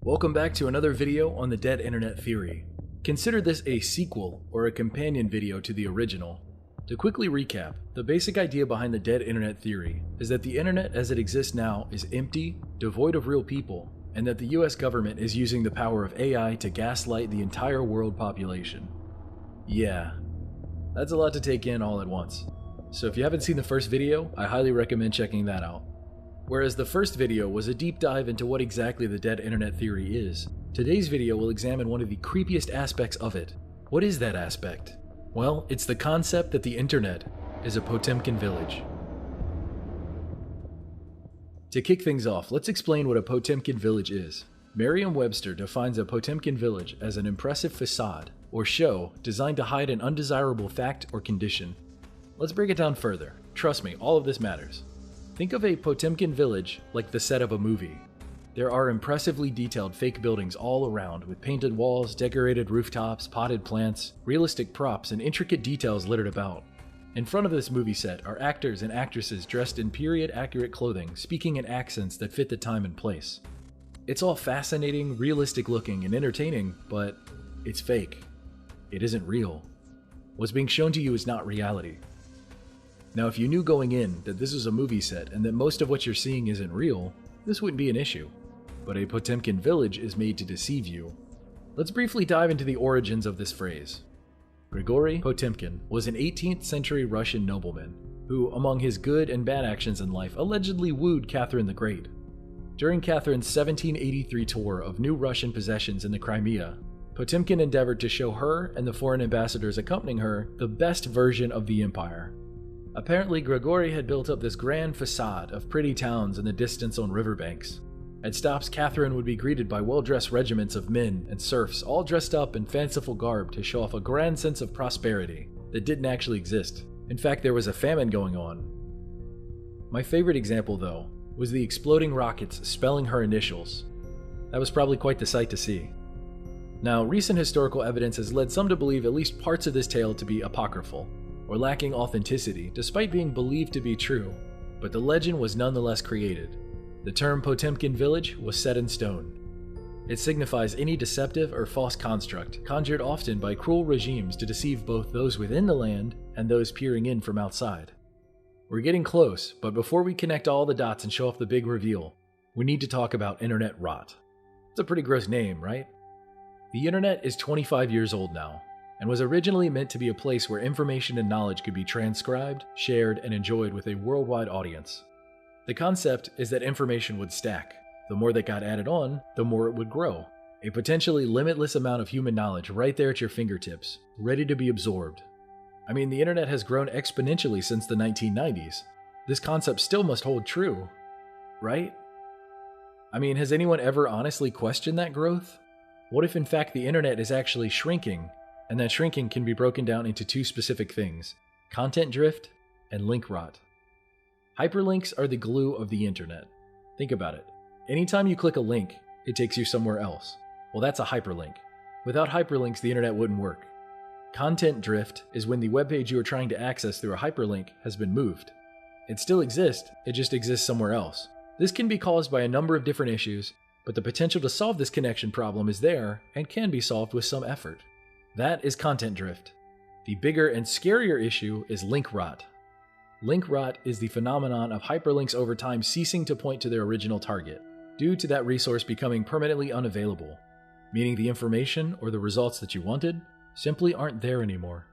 Welcome back to another video on the dead internet theory. Consider this a sequel or a companion video to the original. To quickly recap, the basic idea behind the dead internet theory is that the internet as it exists now is empty, devoid of real people, and that the US government is using the power of AI to gaslight the entire world population. Yeah, that's a lot to take in all at once. So if you haven't seen the first video, I highly recommend checking that out. Whereas the first video was a deep dive into what exactly the dead internet theory is, today's video will examine one of the creepiest aspects of it. What is that aspect? Well, it's the concept that the internet is a Potemkin village. To kick things off, let's explain what a Potemkin village is. Merriam-Webster defines a Potemkin village as an impressive facade or show designed to hide an undesirable fact or condition. Let's break it down further. Trust me, all of this matters. Think of a Potemkin village like the set of a movie. There are impressively detailed fake buildings all around with painted walls, decorated rooftops, potted plants, realistic props, and intricate details littered about. In front of this movie set are actors and actresses dressed in period-accurate clothing, speaking in accents that fit the time and place. It's all fascinating, realistic looking, and entertaining, but it's fake. It isn't real. What's being shown to you is not reality. Now, if you knew going in that this was a movie set and that most of what you're seeing isn't real, this wouldn't be an issue. But a Potemkin village is made to deceive you. Let's briefly dive into the origins of this phrase. Grigory Potemkin was an 18th century Russian nobleman who, among his good and bad actions in life, allegedly wooed Catherine the Great. During Catherine's 1783 tour of new Russian possessions in the Crimea, Potemkin endeavored to show her and the foreign ambassadors accompanying her the best version of the empire. Apparently, Grigory had built up this grand facade of pretty towns in the distance on riverbanks. At stops, Catherine would be greeted by well-dressed regiments of men and serfs, all dressed up in fanciful garb to show off a grand sense of prosperity that didn't actually exist. In fact, there was a famine going on. My favorite example, though, was the exploding rockets spelling her initials. That was probably quite the sight to see. Now, recent historical evidence has led some to believe at least parts of this tale to be apocryphal, or lacking authenticity, despite being believed to be true, but the legend was nonetheless created. The term Potemkin village was set in stone. It signifies any deceptive or false construct conjured often by cruel regimes to deceive both those within the land and those peering in from outside. We're getting close, but before we connect all the dots and show off the big reveal, we need to talk about internet rot. It's a pretty gross name, right? The internet is 25 years old now, and was originally meant to be a place where information and knowledge could be transcribed, shared, and enjoyed with a worldwide audience. The concept is that information would stack. The more that got added on, the more it would grow. A potentially limitless amount of human knowledge right there at your fingertips, ready to be absorbed. I mean, the internet has grown exponentially since the 1990s. This concept still must hold true, right? I mean, has anyone ever honestly questioned that growth? What if in fact the internet is actually shrinking, and that shrinking can be broken down into two specific things: content drift and link rot? Hyperlinks are the glue of the internet. Think about it. Anytime you click a link, it takes you somewhere else. Well, that's a hyperlink. Without hyperlinks, the internet wouldn't work. Content drift is when the webpage you are trying to access through a hyperlink has been moved. It still exists, it just exists somewhere else. This can be caused by a number of different issues, but the potential to solve this connection problem is there and can be solved with some effort. That is content drift. The bigger and scarier issue is link rot. Link rot is the phenomenon of hyperlinks over time ceasing to point to their original target, due to that resource becoming permanently unavailable, meaning the information or the results that you wanted simply aren't there anymore.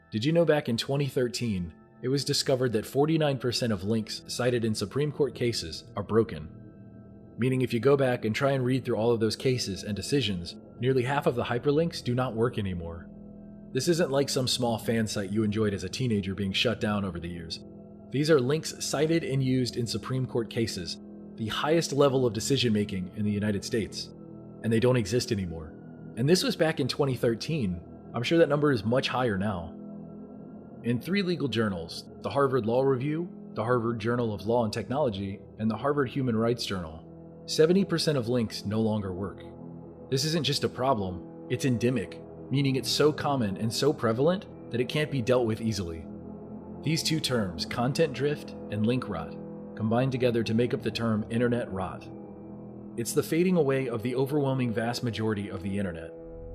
Did you know back in 2013, it was discovered that 49% of links cited in Supreme Court cases are broken? Meaning if you go back and try and read through all of those cases and decisions, nearly half of the hyperlinks do not work anymore. This isn't like some small fan site you enjoyed as a teenager being shut down over the years. These are links cited and used in Supreme Court cases, the highest level of decision making in the United States, and they don't exist anymore. And this was back in 2013. I'm sure that number is much higher now. In 3 legal journals, the Harvard Law Review, the Harvard Journal of Law and Technology, and the Harvard Human Rights Journal, 70% of links no longer work. This isn't just a problem, it's endemic, meaning it's so common and so prevalent that it can't be dealt with easily. These two terms, content drift and link rot, combine together to make up the term internet rot. It's the fading away of the overwhelming vast majority of the internet.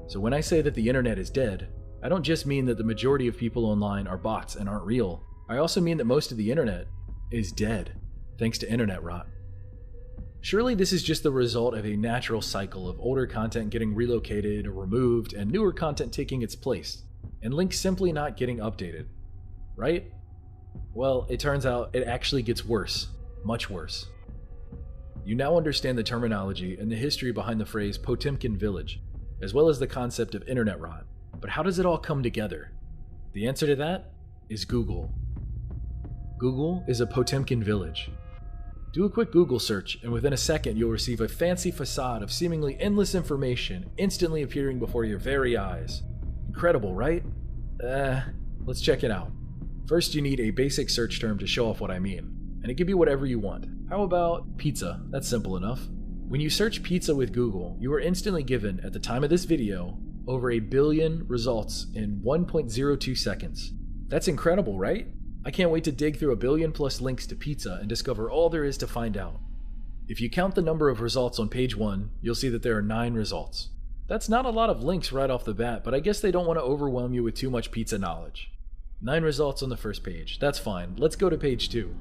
So when I say that the internet is dead, I don't just mean that the majority of people online are bots and aren't real. I also mean that most of the internet is dead, thanks to internet rot. Surely this is just the result of a natural cycle of older content getting relocated or removed and newer content taking its place, and links simply not getting updated, right? Well, it turns out it actually gets worse, much worse. You now understand the terminology and the history behind the phrase Potemkin Village, as well as the concept of internet rot. But how does it all come together? The answer to that is Google. Google is a Potemkin village. Do a quick Google search, and within a second you'll receive a fancy facade of seemingly endless information instantly appearing before your very eyes. Incredible, right? Let's check it out. First, you need a basic search term to show off what I mean, and it can be whatever you want. How about pizza? That's simple enough. When you search pizza with Google, you are instantly given, at the time of this video, over 1 billion results in 1.02 seconds. That's incredible, right? I can't wait to dig through 1 billion plus links to pizza and discover all there is to find out. If you count the number of results on page 1, you'll see that there are 9 results. That's not a lot of links right off the bat, but I guess they don't want to overwhelm you with too much pizza knowledge. 9 results on the first page, that's fine. Let's go to page 2.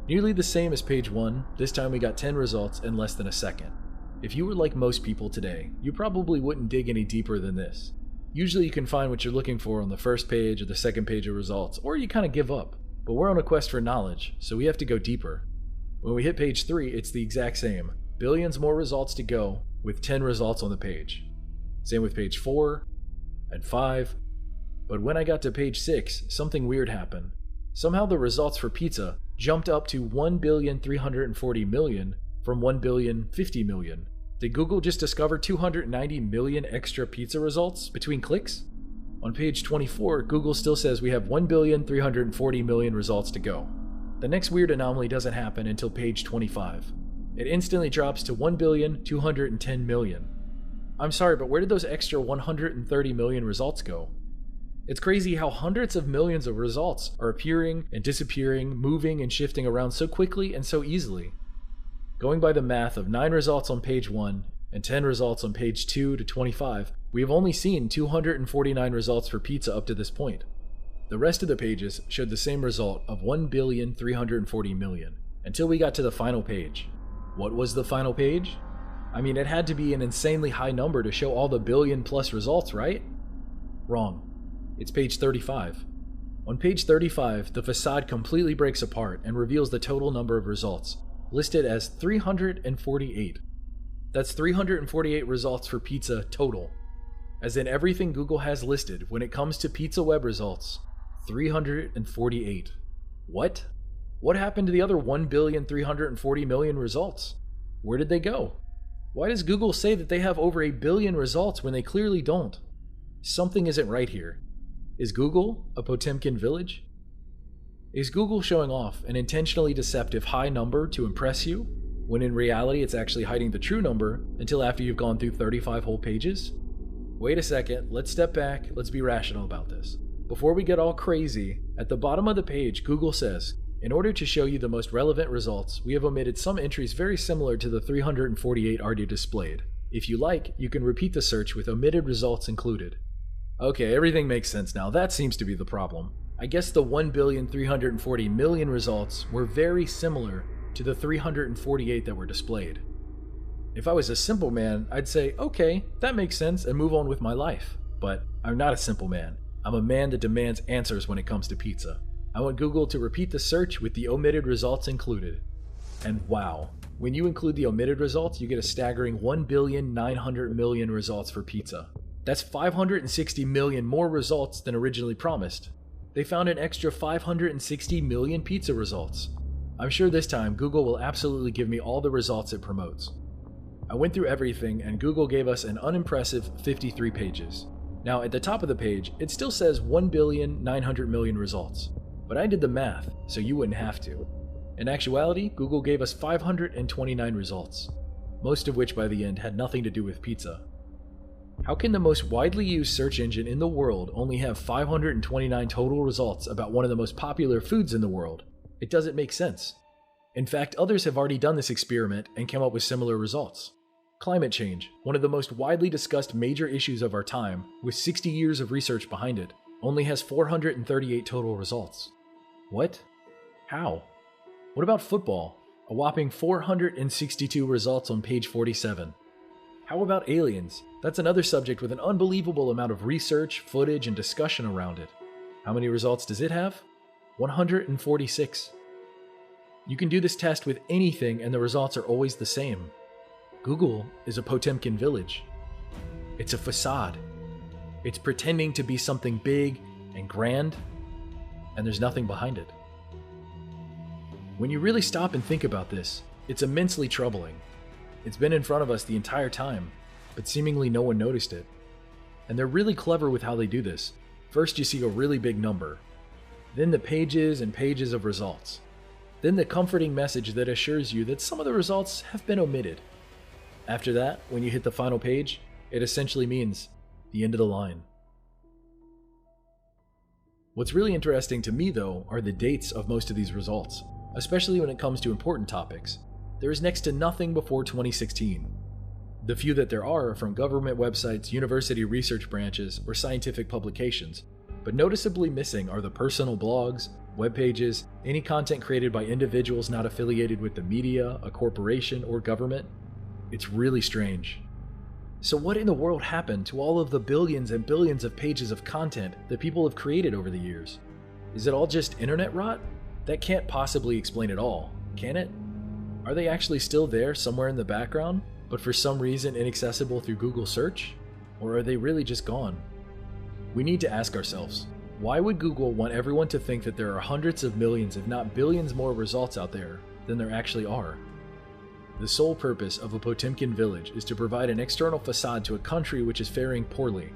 Nearly the same as page 1, this time we got 10 results in less than a second. If you were like most people today, you probably wouldn't dig any deeper than this. Usually you can find what you're looking for on the first page or the second page of results, or you kind of give up. But we're on a quest for knowledge, so we have to go deeper. When we hit page 3, it's the exact same. Billions more results to go, with 10 results on the page. Same with page 4 and 5. But when I got to page 6, something weird happened. Somehow the results for pizza jumped up to 1,340,000,000 from 1,050,000,000. Did Google just discover 290 million extra pizza results between clicks? On page 24, Google still says we have 1,340,000,000 results to go. The next weird anomaly doesn't happen until page 25. It instantly drops to 1,210,000,000. I'm sorry, but where did those extra 130 million results go? It's crazy how hundreds of millions of results are appearing and disappearing, moving and shifting around so quickly and so easily. Going by the math of 9 results on page 1 and 10 results on page 2 to 25, we have only seen 249 results for pizza up to this point. The rest of the pages showed the same result of 1,340,000,000 until we got to the final page. What was the final page? I mean, it had to be an insanely high number to show all the billion plus results, right? Wrong. It's page 35. On page 35, the facade completely breaks apart and reveals the total number of results, listed as 348. That's 348 results for pizza total. As in everything Google has listed when it comes to pizza web results, 348. What? What happened to the other 1,340,000,000 results? Where did they go? Why does Google say that they have over 1 billion results when they clearly don't? Something isn't right here. Is Google a Potemkin village? Is Google showing off an intentionally deceptive high number to impress you, when in reality it's actually hiding the true number until after you've gone through 35 whole pages? Wait a second, let's step back, let's be rational about this. Before we get all crazy, at the bottom of the page, Google says, in order to show you the most relevant results, we have omitted some entries very similar to the 348 already displayed. If you like, you can repeat the search with omitted results included. Okay, everything makes sense now. That seems to be the problem. I guess the 1,340,000,000 results were very similar to the 348 that were displayed. If I was a simple man, I'd say, okay, that makes sense and move on with my life. But I'm not a simple man. I'm a man that demands answers when it comes to pizza. I want Google to repeat the search with the omitted results included. And wow, when you include the omitted results, you get a staggering 1,900,000,000 results for pizza. That's 560 million more results than originally promised. They found an extra 560 million pizza results. I'm sure this time Google will absolutely give me all the results it promotes. I went through everything and Google gave us an unimpressive 53 pages. Now at the top of the page, it still says 1,900,000,000 results. But I did the math, so you wouldn't have to. In actuality, Google gave us 529 results, most of which by the end had nothing to do with pizza. How can the most widely used search engine in the world only have 529 total results about one of the most popular foods in the world? It doesn't make sense. In fact, others have already done this experiment and come up with similar results. Climate change, one of the most widely discussed major issues of our time, with 60 years of research behind it, only has 438 total results. What? How? What about football? A whopping 462 results on page 47. How about aliens? That's another subject with an unbelievable amount of research, footage, and discussion around it. How many results does it have? 146. You can do this test with anything and the results are always the same. Google is a Potemkin village. It's a facade. It's pretending to be something big and grand, and there's nothing behind it. When you really stop and think about this, it's immensely troubling. It's been in front of us the entire time, but seemingly no one noticed it. And they're really clever with how they do this. First you see a really big number, then the pages and pages of results, then the comforting message that assures you that some of the results have been omitted. After that, when you hit the final page, it essentially means the end of the line. What's really interesting to me, though, are the dates of most of these results, especially when it comes to important topics. There is next to nothing before 2016. The few that there are from government websites, university research branches, or scientific publications, but noticeably missing are the personal blogs, web pages, any content created by individuals not affiliated with the media, a corporation, or government. It's really strange. So what in the world happened to all of the billions and billions of pages of content that people have created over the years? Is it all just internet rot? That can't possibly explain it all, can it? Are they actually still there somewhere in the background, but for some reason inaccessible through Google search? Or are they really just gone? We need to ask ourselves, why would Google want everyone to think that there are hundreds of millions, if not billions more results out there than there actually are? The sole purpose of a Potemkin village is to provide an external facade to a country which is faring poorly,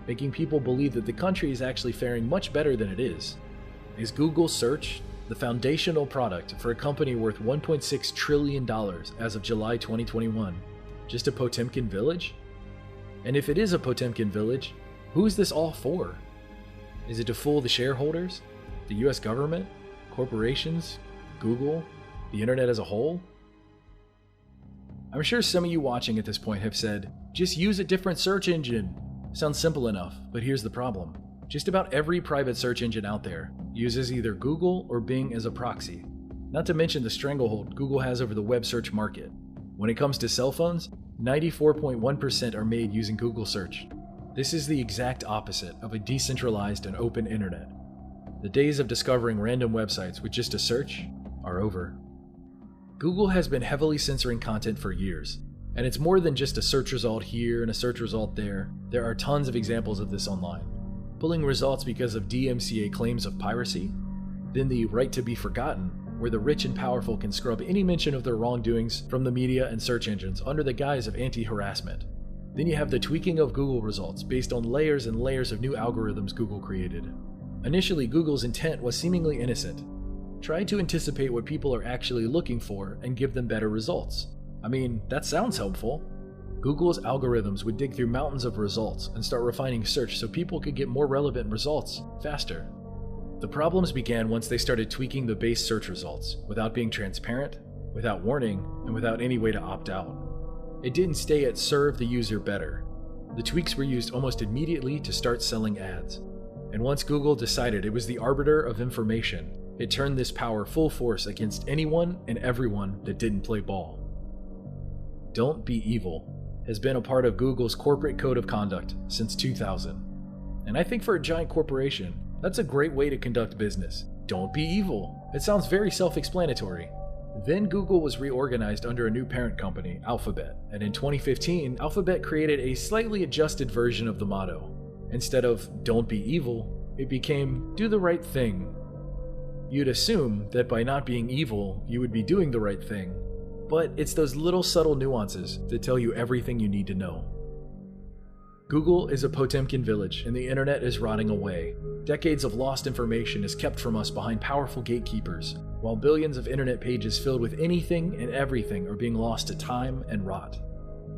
making people believe that the country is actually faring much better than it is. Is Google search the foundational product for a company worth $1.6 trillion as of July 2021 just a Potemkin village? And if it is a Potemkin village, who is this all for? Is it to fool the shareholders, the US government, corporations, Google, the internet as a whole? I'm sure some of you watching at this point have said, just use a different search engine. Sounds simple enough, but here's the problem. Just about every private search engine out there uses either Google or Bing as a proxy. Not to mention the stranglehold Google has over the web search market. When it comes to cell phones, 94.1% are made using Google search. This is the exact opposite of a decentralized and open internet. The days of discovering random websites with just a search are over. Google has been heavily censoring content for years, and it's more than just a search result here and a search result there. There are tons of examples of this online. Pulling results because of DMCA claims of piracy, then the right to be forgotten, where the rich and powerful can scrub any mention of their wrongdoings from the media and search engines under the guise of anti-harassment. Then you have the tweaking of Google results based on layers and layers of new algorithms Google created. Initially, Google's intent was seemingly innocent. Try to anticipate what people are actually looking for and give them better results. I mean, that sounds helpful. Google's algorithms would dig through mountains of results and start refining search so people could get more relevant results faster. The problems began once they started tweaking the base search results without being transparent, without warning, and without any way to opt out. It didn't stay at serve the user better. The tweaks were used almost immediately to start selling ads. And once Google decided it was the arbiter of information, it turned this power full force against anyone and everyone that didn't play ball. Don't be evil has been a part of Google's corporate code of conduct since 2000. And I think for a giant corporation, that's a great way to conduct business. Don't be evil. It sounds very self-explanatory. Then Google was reorganized under a new parent company, Alphabet, and in 2015, Alphabet created a slightly adjusted version of the motto. Instead of "don't be evil," it became "do the right thing." You'd assume that by not being evil, you would be doing the right thing, but it's those little subtle nuances that tell you everything you need to know. Google is a Potemkin village, and the internet is rotting away. Decades of lost information is kept from us behind powerful gatekeepers, while billions of internet pages filled with anything and everything are being lost to time and rot.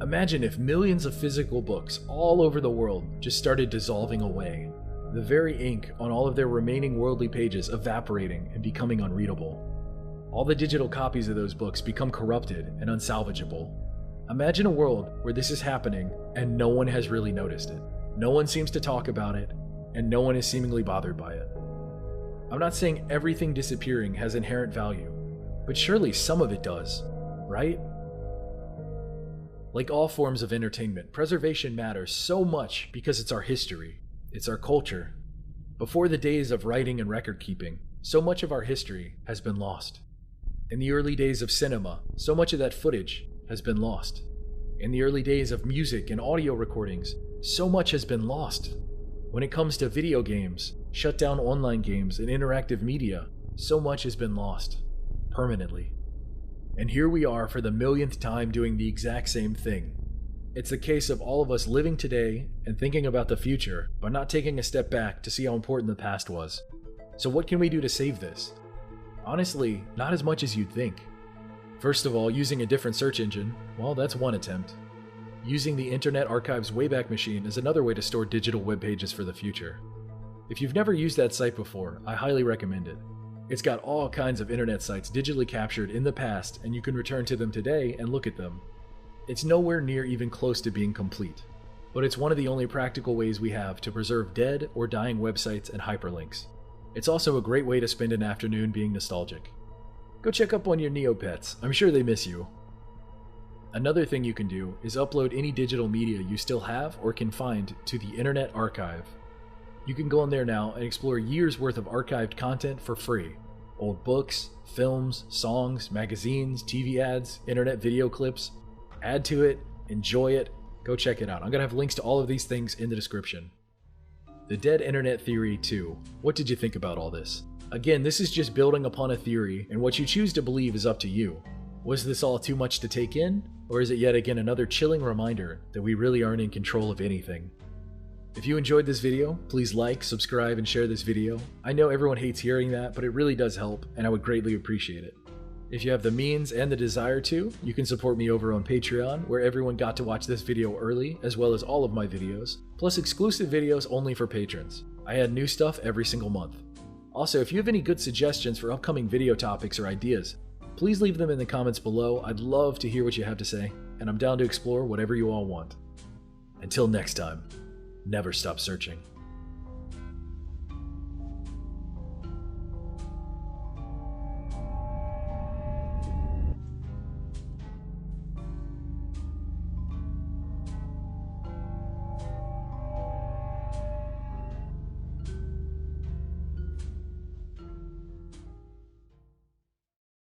Imagine if millions of physical books all over the world just started dissolving away, the very ink on all of their remaining worldly pages evaporating and becoming unreadable. All the digital copies of those books become corrupted and unsalvageable. Imagine a world where this is happening and no one has really noticed it. No one seems to talk about it, and no one is seemingly bothered by it. I'm not saying everything disappearing has inherent value, but surely some of it does, right? Like all forms of entertainment, preservation matters so much because it's our history, it's our culture. Before the days of writing and record keeping, so much of our history has been lost. In the early days of cinema, so much of that footage has been lost. In the early days of music and audio recordings, so much has been lost. When it comes to video games, shut down online games, and interactive media, so much has been lost. Permanently. And here we are for the millionth time doing the exact same thing. It's a case of all of us living today and thinking about the future, but not taking a step back to see how important the past was. So what can we do to save this? Honestly, not as much as you'd think. First of all, using a different search engine, well, that's one attempt. Using the Internet Archive's Wayback Machine is another way to store digital web pages for the future. If you've never used that site before, I highly recommend it. It's got all kinds of internet sites digitally captured in the past, and you can return to them today and look at them. It's nowhere near even close to being complete, but it's one of the only practical ways we have to preserve dead or dying websites and hyperlinks. It's also a great way to spend an afternoon being nostalgic. Go check up on your Neopets, I'm sure they miss you. Another thing you can do is upload any digital media you still have or can find to the Internet Archive. You can go on there now and explore years worth of archived content for free. Old books, films, songs, magazines, TV ads, internet video clips. Add to it, enjoy it, go check it out. I'm going to have links to all of these things in the description. The Dead Internet Theory 2. What did you think about all this? Again, this is just building upon a theory, and what you choose to believe is up to you. Was this all too much to take in? Or is it yet again another chilling reminder that we really aren't in control of anything? If you enjoyed this video, please like, subscribe, and share this video. I know everyone hates hearing that, but it really does help, and I would greatly appreciate it. If you have the means and the desire to, you can support me over on Patreon, where everyone got to watch this video early, as well as all of my videos, plus exclusive videos only for patrons. I add new stuff every single month. Also, if you have any good suggestions for upcoming video topics or ideas, please leave them in the comments below. I'd love to hear what you have to say, and I'm down to explore whatever you all want. Until next time, never stop searching.